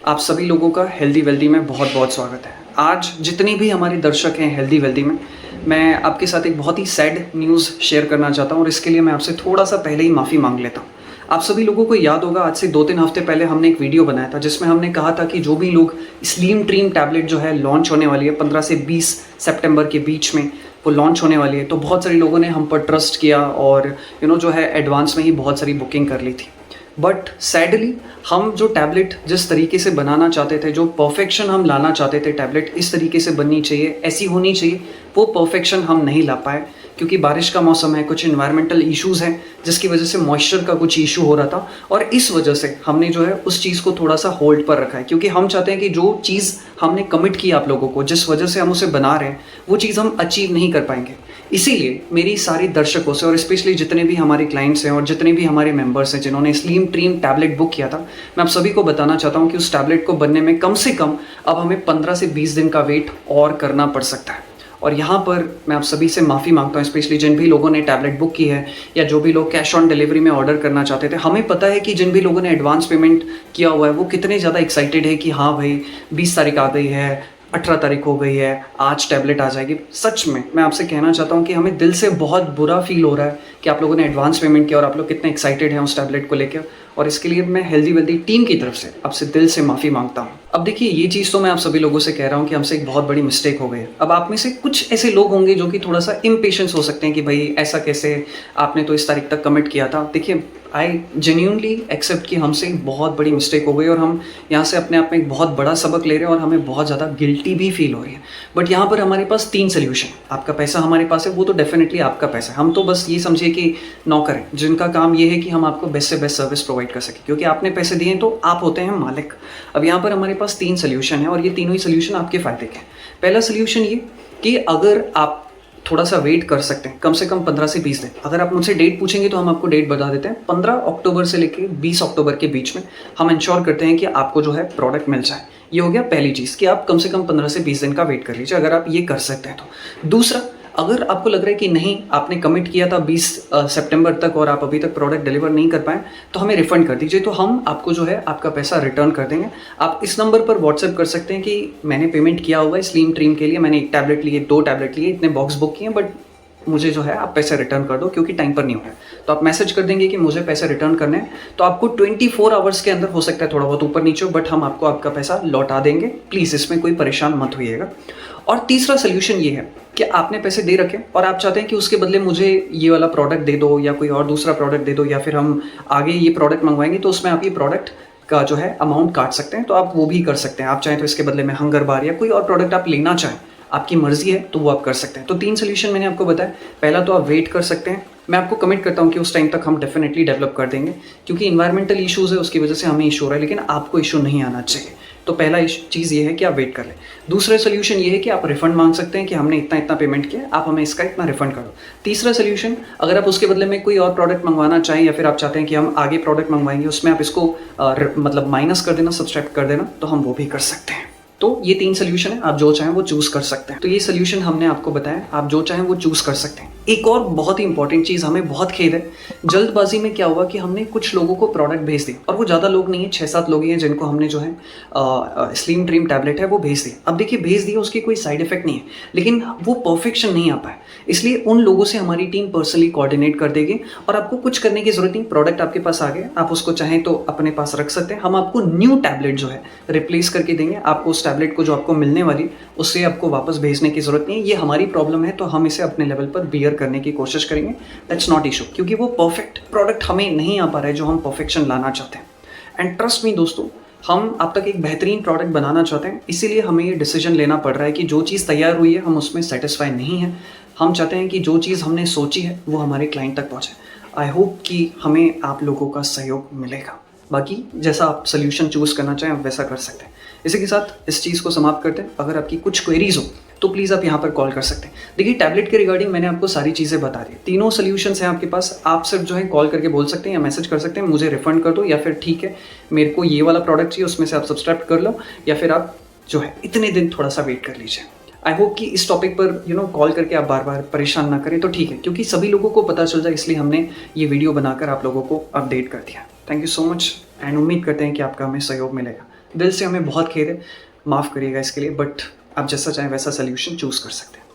आप सभी लोगों का हेल्दी वेल्दी में बहुत बहुत स्वागत है। आज जितने भी हमारे दर्शक हैं हेल्दी वेल्दी में, मैं आपके साथ एक बहुत ही सैड न्यूज़ शेयर करना चाहता हूँ और इसके लिए मैं आपसे थोड़ा सा पहले ही माफ़ी मांग लेता हूँ। आप सभी लोगों को याद होगा, आज से 2-3 हफ्ते पहले हमने एक वीडियो बनाया था जिसमें हमने कहा था कि जो भी लोग स्लिम ट्रिम टैबलेट जो है लॉन्च होने वाली है 15 से 20 सितंबर के बीच में, वो लॉन्च होने वाली है। तो बहुत सारे लोगों ने हम पर ट्रस्ट किया और जो है एडवांस में ही बहुत सारी बुकिंग कर ली थी। बट सैडली हम जो टैबलेट जिस तरीके से बनाना चाहते थे, जो परफेक्शन हम लाना चाहते थे, टैबलेट इस तरीके से बननी चाहिए, ऐसी होनी चाहिए, वो परफेक्शन हम नहीं ला पाए क्योंकि बारिश का मौसम है, कुछ इन्वायरमेंटल इश्यूज़ हैं जिसकी वजह से मॉइस्चर का कुछ इशू हो रहा था और इस वजह से हमने जो है उस चीज़ को थोड़ा सा होल्ड पर रखा है क्योंकि हम चाहते हैं कि जो चीज़ हमने कमिट किया आप लोगों को, जिस वजह से हम उसे बना रहे हैं, वो चीज़ हम अचीव नहीं कर पाएंगे। इसीलिए मेरी सारी दर्शकों से और स्पेशली जितने भी हमारे क्लाइंट्स हैं और जितने भी हमारे मेंबर्स हैं जिन्होंने स्लिम ट्रिम टैबलेट बुक किया था, मैं आप सभी को बताना चाहता हूँ कि उस टैबलेट को बनने में कम से कम अब हमें 15 से 20 दिन का वेट और करना पड़ सकता है। और यहाँ पर मैं आप सभी से माफ़ी मांगता हूँ, स्पेशली जिन भी लोगों ने टैबलेट बुक की है या जो भी लोग कैश ऑन डिलीवरी में ऑर्डर करना चाहते थे। हमें पता है कि जिन भी लोगों ने एडवांस पेमेंट किया हुआ है वो कितने ज़्यादा एक्साइटेड है कि हाँ भाई 20 तारीख आ गई है, 18 तारीख हो गई है, आज टैबलेट आ जाएगी। सच में मैं आपसे कहना चाहता हूँ कि हमें दिल से बहुत बुरा फील हो रहा है कि आप लोगों ने एडवांस पेमेंट किया और आप लोग कितने एक्साइटेड हैं उस टैबलेट को लेकर, और इसके लिए मैं हेल्दी वेल्दी टीम की तरफ से आपसे दिल से माफ़ी मांगता हूँ। अब देखिए, ये चीज़ तो मैं आप सभी लोगों से कह रहा हूँ कि हमसे एक बहुत बड़ी मिस्टेक हो गई है। अब आप में से कुछ ऐसे लोग होंगे जो कि थोड़ा सा इम्पेशेंस हो सकते हैं कि भाई ऐसा कैसे, आपने तो इस तारीख तक कमिट किया था। देखिए, आई जेन्यूनली एक्सेप्ट कि हमसे एक बहुत बड़ी मिस्टेक हो गई और हम यहाँ से अपने आप में एक बहुत बड़ा सबक ले रहे हैं और हमें बहुत ज़्यादा गिल्टी भी फील हो रही है। बट यहाँ पर हमारे पास 3 सोल्यूशन। आपका पैसा हमारे पास है, वो तो डेफिनेटली आपका पैसा है। हम तो बस ये समझिए कि नौकर हैं जिनका काम ये है कि हम आपको बेस्ट से बेस्ट सर्विस प्रोवाइड कर सकें क्योंकि आपने पैसे दिए तो आप होते हैं मालिक। अब यहाँ पर हमारे पास 3 सोल्यूशन है और ये तीनों ही सोल्यूशन आपके फ़ायदे के हैं। पहला सोल्यूशन ये कि अगर आप थोड़ा सा वेट कर सकते हैं, कम से कम 15 से 20 दिन। अगर आप मुझसे डेट पूछेंगे तो हम आपको डेट बता देते हैं। 15 अक्टूबर से लेकर 20 अक्टूबर के बीच में हम इंश्योर करते हैं कि आपको जो है प्रोडक्ट मिल जाए। ये हो गया पहली चीज़ कि आप कम से कम 15 से 20 दिन का वेट कर लीजिए अगर आप ये कर सकते हैं तो। दूसरा, अगर आपको लग रहा है कि नहीं, आपने कमिट किया था 20 सितंबर तक और आप अभी तक प्रोडक्ट डिलीवर नहीं कर पाए, तो हमें रिफ़ंड कर दीजिए, तो हम आपको जो है आपका पैसा रिटर्न कर देंगे। आप इस नंबर पर व्हाट्सएप कर सकते हैं कि मैंने पेमेंट किया हुआ है स्लिम ट्रिम के लिए, मैंने 1 टैबलेट लिए, 2 टैबलेट लिए, इतने बॉक्स बुक किए, बट मुझे जो है आप पैसे रिटर्न कर दो क्योंकि टाइम पर नहीं हो रहा है। तो आप मैसेज कर देंगे कि मुझे पैसे रिटर्न करने हैं, तो आपको 24 आवर्स के अंदर, हो सकता है थोड़ा बहुत ऊपर नीचे हो, बट हम आपको आपका पैसा लौटा देंगे। प्लीज़ इसमें कोई परेशान मत होइएगा। और तीसरा सोल्यूशन ये है कि आपने पैसे दे रखे और आप चाहते हैं कि उसके बदले मुझे ये वाला प्रोडक्ट दे दो या कोई और दूसरा प्रोडक्ट दे दो या फिर हम आगे ये प्रोडक्ट मंगवाएंगे तो उसमें आप ये प्रोडक्ट का जो है अमाउंट काट सकते हैं, तो आप वो भी कर सकते हैं। आप चाहें तो इसके बदले में हंगर बार या कोई और प्रोडक्ट आप लेना चाहें, आपकी मर्जी है, तो वो आप कर सकते हैं। तो 3 सोल्यूशन मैंने आपको बताया। पहला तो आप वेट कर सकते हैं, मैं आपको कमिट करता हूँ कि उस टाइम तक हम डेफिनेटली डेवलप कर देंगे क्योंकि इन्वायरमेंटल इश्यूज़ है उसकी वजह से हमें इशू हो रहा है, लेकिन आपको इशू नहीं आना चाहिए। तो पहला चीज़ ये है कि आप वेट कर लें। दूसरा सोल्यूशन ये है कि आप रिफंड मांग सकते हैं कि हमने इतना इतना पेमेंट किया, आप हमें इसका इतना रिफंड करो। तीसरा सोल्यूशन, अगर आप उसके बदले में कोई और प्रोडक्ट मंगवाना चाहें या फिर आप चाहते हैं कि हम आगे प्रोडक्ट मंगवाएंगे उसमें आप इसको मतलब माइनस कर देना, सब्सट्रैक्ट कर देना, तो हम वो भी कर सकते हैं। तो ये 3 सोल्यूशन है, आप जो चाहें वो चूज़ कर सकते हैं। तो ये सोल्यूशन हमने आपको बताया, आप जो चाहें वो चूज़ कर सकते हैं। एक और बहुत ही इंपॉर्टेंट चीज़, हमें बहुत खेद है, जल्दबाजी में क्या हुआ कि हमने कुछ लोगों को प्रोडक्ट भेज दिए और वो ज़्यादा लोग नहीं है, 6-7 लोग ही हैं जिनको हमने जो है स्लिम ट्रिम टैबलेट है वो भेज दिए। अब देखिए, भेज दिए, उसकी कोई साइड इफेक्ट नहीं है, लेकिन वो परफेक्शन नहीं आ पाए, इसलिए उन लोगों से हमारी टीम पर्सनली कोऑर्डिनेट कर देगी और आपको कुछ करने की ज़रूरत नहीं। प्रोडक्ट आपके पास आ गया, आप उसको चाहें तो अपने पास रख सकते हैं। हम आपको न्यू टैबलेट जो है रिप्लेस करके देंगे। आपको उस टैबलेट को जो आपको मिलने वाली उससे आपको वापस भेजने की ज़रूरत नहीं है। ये हमारी प्रॉब्लम है तो हम इसे अपने लेवल पर बियर करने की कोशिश करेंगे। दैट्स नॉट इशू, क्योंकि वो परफेक्ट प्रोडक्ट हमें नहीं आ पा रहा है जो हम परफेक्शन लाना चाहते हैं। एंड ट्रस्ट मी दोस्तों, हम आप तक एक बेहतरीन प्रोडक्ट बनाना चाहते हैं, इसीलिए हमें ये डिसीजन लेना पड़ रहा है कि जो चीज़ तैयार हुई है हम उसमें सेटिस्फाई नहीं है। हम चाहते हैं कि जो चीज़ हमने सोची है वो हमारे क्लाइंट तक पहुँचे। आई होप कि हमें आप लोगों का सहयोग मिलेगा। बाकी जैसा आप सोल्यूशन चूज़ करना चाहें आप वैसा कर सकते हैं। इसी के साथ इस चीज़ को समाप्त करते हैं। अगर आपकी कुछ क्वेरीज हो तो प्लीज़ आप यहाँ पर कॉल कर सकते हैं। देखिए, टैबलेट के रिगार्डिंग मैंने आपको सारी चीज़ें बता दी, तीनों सोल्यूशंस हैं आपके पास। आप सिर्फ जो है कॉल करके बोल सकते हैं या मैसेज कर सकते हैं, मुझे रिफंड कर दो, या फिर ठीक है मेरे को ये वाला प्रोडक्ट चाहिए उसमें से आप सब्सक्राइब कर लो, या फिर आप जो है इतने दिन थोड़ा सा वेट कर लीजिए। आई होप कि इस टॉपिक पर कॉल करके आप बार बार परेशान ना करें, तो ठीक है, क्योंकि सभी लोगों को पता चल जाए इसलिए हमने ये वीडियो बनाकर आप लोगों को अपडेट कर दिया। Thank you so much and उम्मीद करते हैं कि आपका हमें सहयोग मिलेगा। दिल से हमें बहुत खेद है, माफ़ करिएगा इसके लिए, बट आप जैसा चाहें वैसा सोल्यूशन चूज़ कर सकते हैं।